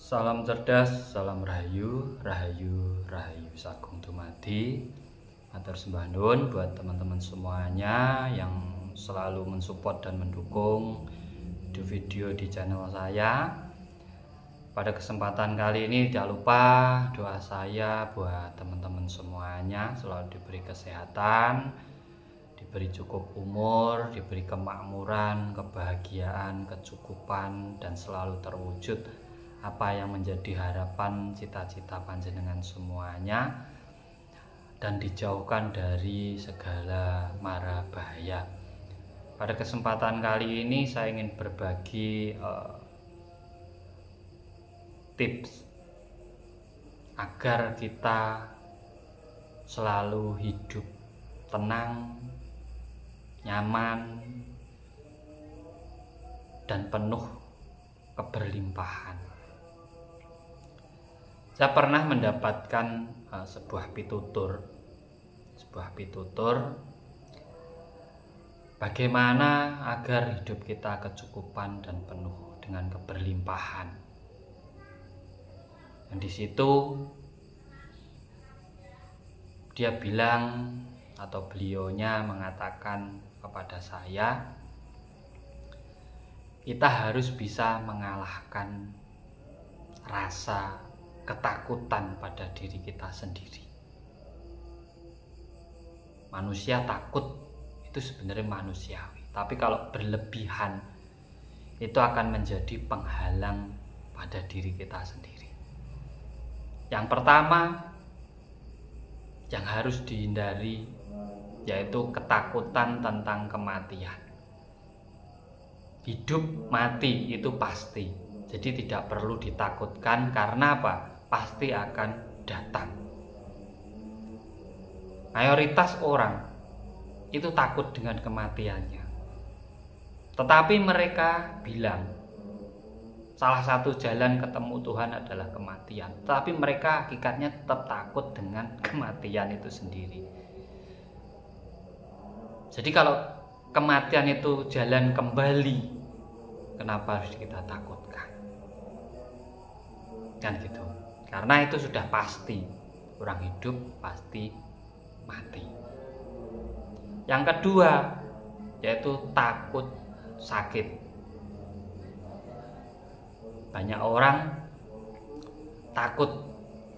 Salam cerdas, salam rahayu, rahayu, rahayu sagung dumadi. Matur sembah nuwun buat teman-teman semuanya yang selalu mensupport dan mendukung video di channel saya. Pada kesempatan kali ini jangan lupa doa saya buat teman-teman semuanya selalu diberi kesehatan, diberi cukup umur, diberi kemakmuran, kebahagiaan, kecukupan, dan selalu terwujud apa yang menjadi harapan cita-cita panjenengan semuanya, dan dijauhkan dari segala mara bahaya. Pada kesempatan kali ini saya ingin berbagi tips agar kita selalu hidup tenang, nyaman, dan penuh keberlimpahan. Saya pernah mendapatkan sebuah pitutur bagaimana agar hidup kita kecukupan dan penuh dengan keberlimpahan. Dan di situ dia bilang, atau beliaunya mengatakan kepada saya, kita harus bisa mengalahkan rasa ketakutan pada diri kita sendiri. Manusia takut itu sebenarnya manusiawi, tapi kalau berlebihan itu akan menjadi penghalang pada diri kita sendiri. Yang pertama yang harus dihindari yaitu ketakutan tentang kematian. Hidup mati itu pasti, jadi tidak perlu ditakutkan. Karena apa? Pasti akan datang. Mayoritas orang itu takut dengan kematiannya, tetapi mereka bilang salah satu jalan ketemu Tuhan adalah kematian, tetapi mereka hakikatnya tetap takut dengan kematian itu sendiri. Jadi kalau kematian itu jalan kembali, kenapa harus kita takutkan? Kan gitu. Karena itu sudah pasti, orang hidup pasti mati. Yang kedua yaitu takut sakit. Banyak orang takut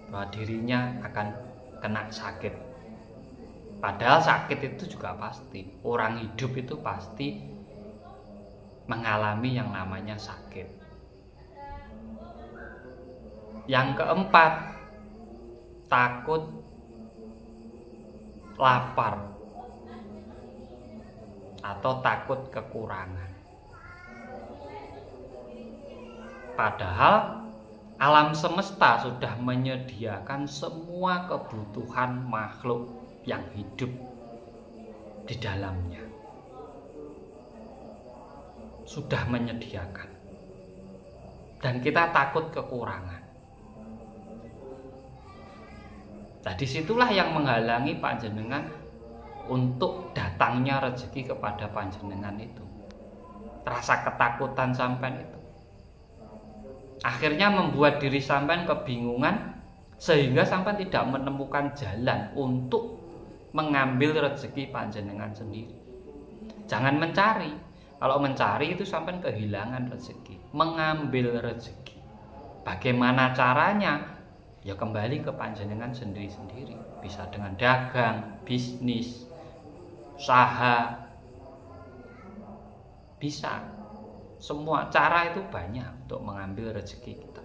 bahwa dirinya akan kena sakit. Padahal sakit itu juga pasti. Orang hidup itu pasti mengalami yang namanya sakit. Yang keempat, takut lapar atau takut kekurangan. Padahal alam semesta sudah menyediakan semua kebutuhan makhluk yang hidup di dalamnya. Sudah menyediakan. Dan kita takut kekurangan. Nah, disitulah yang menghalangi panjenengan untuk datangnya rezeki kepada panjenengan itu. Rasa ketakutan sampean itu akhirnya membuat diri sampean kebingungan, sehingga sampean tidak menemukan jalan untuk mengambil rezeki panjenengan sendiri. Jangan mencari. Kalau mencari itu sampean kehilangan rezeki. Mengambil rezeki, bagaimana caranya? Ya kembali ke panjenengan sendiri-sendiri. Bisa dengan dagang, bisnis, usaha. Bisa. Semua cara itu banyak untuk mengambil rezeki kita.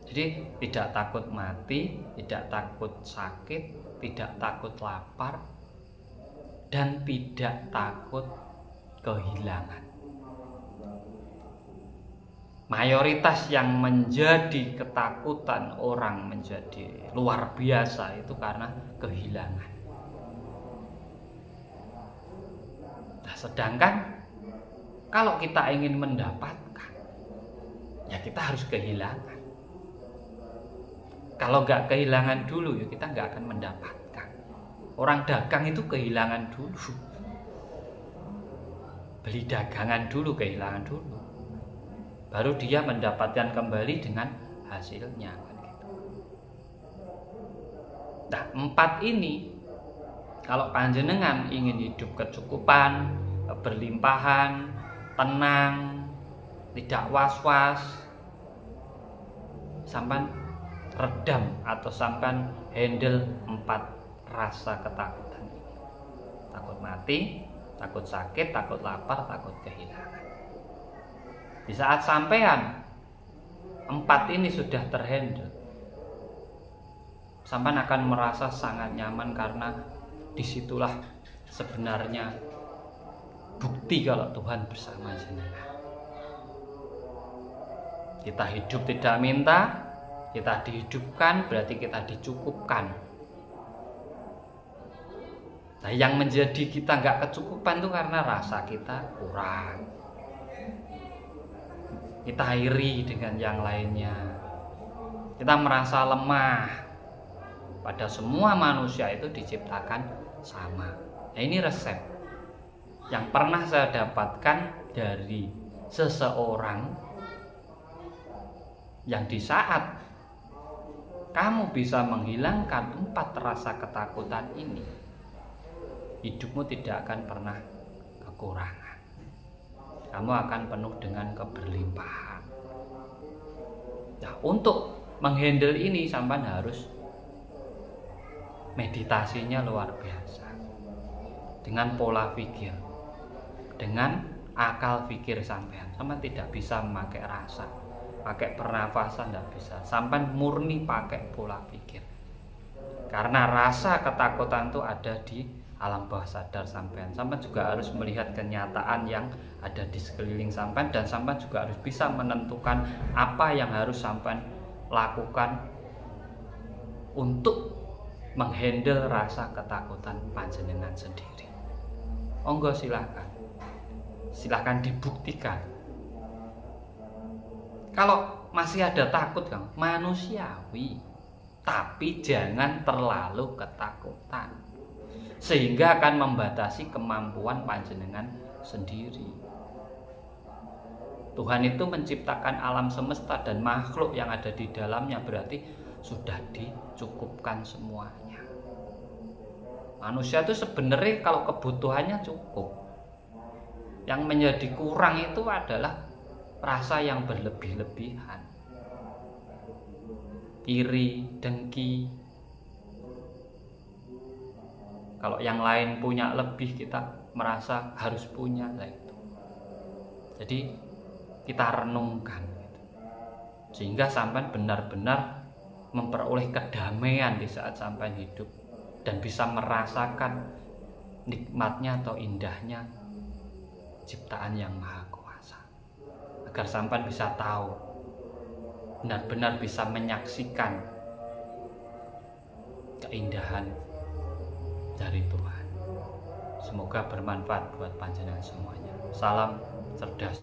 Jadi tidak takut mati, tidak takut sakit, tidak takut lapar, dan tidak takut kehilangan. Mayoritas yang menjadi ketakutan orang menjadi luar biasa itu karena kehilangan. Nah, sedangkan kalau kita ingin mendapatkan, ya kita harus kehilangan. Kalau nggak kehilangan dulu, ya kita nggak akan mendapatkan. Orang dagang itu kehilangan dulu. Beli dagangan dulu, kehilangan dulu. baru dia mendapatkan kembali dengan hasilnya. Nah, 4 ini kalau panjenengan ingin hidup kecukupan, berlimpahan, tenang, tidak was-was, sampai redam atau sampai handle 4 rasa ketakutan. Takut mati, takut sakit, takut lapar, takut kehilangan. Di saat sampean 4 ini sudah terhandle, sampean akan merasa sangat nyaman, karena disitulah sebenarnya bukti kalau Tuhan bersama jenengan. Kita hidup tidak minta, kita dihidupkan, berarti kita dicukupkan. Nah, yang menjadi kita nggak kecukupan itu karena rasa kita kurang. Kita iri dengan yang lainnya. Kita merasa lemah. Pada semua manusia itu diciptakan sama. Nah, ini resep yang pernah saya dapatkan dari seseorang, yang di saat kamu bisa menghilangkan 4 rasa ketakutan ini, hidupmu tidak akan pernah kekurangan. Kamu akan penuh dengan keberlimpahan. Nah, untuk menghandle ini sampai harus meditasinya luar biasa, dengan pola pikir, dengan akal pikir sampean. Sampean tidak bisa memakai rasa, pakai pernafasan, tidak bisa. Sampean murni pakai pola pikir, karena rasa ketakutan itu ada di alam bawah sadar sampean. Sampean juga harus melihat kenyataan yang ada di sekeliling sampean, dan sampean juga harus bisa menentukan apa yang harus sampean lakukan untuk menghandle rasa ketakutan panjenengan sendiri. Monggo silahkan dibuktikan. Kalau masih ada takut, Kang, manusiawi, tapi jangan terlalu ketakutan, sehingga akan membatasi kemampuan panjenengan sendiri. Tuhan itu menciptakan alam semesta dan makhluk yang ada di dalamnya, berarti sudah dicukupkan semuanya. Manusia itu sebenarnya kalau kebutuhannya cukup. Yang menjadi kurang itu adalah rasa yang berlebih-lebihan, iri, dengki. Kalau yang lain punya lebih, kita merasa harus punya lah itu. Jadi kita renungkan gitu, sehingga sampai benar-benar memperoleh kedamaian di saat sampai hidup, dan bisa merasakan nikmatnya atau indahnya ciptaan yang maha kuasa, agar sampai bisa tahu, benar-benar bisa menyaksikan keindahan dari Tuhan. Semoga bermanfaat buat panjenengan semuanya. Salam cerdas.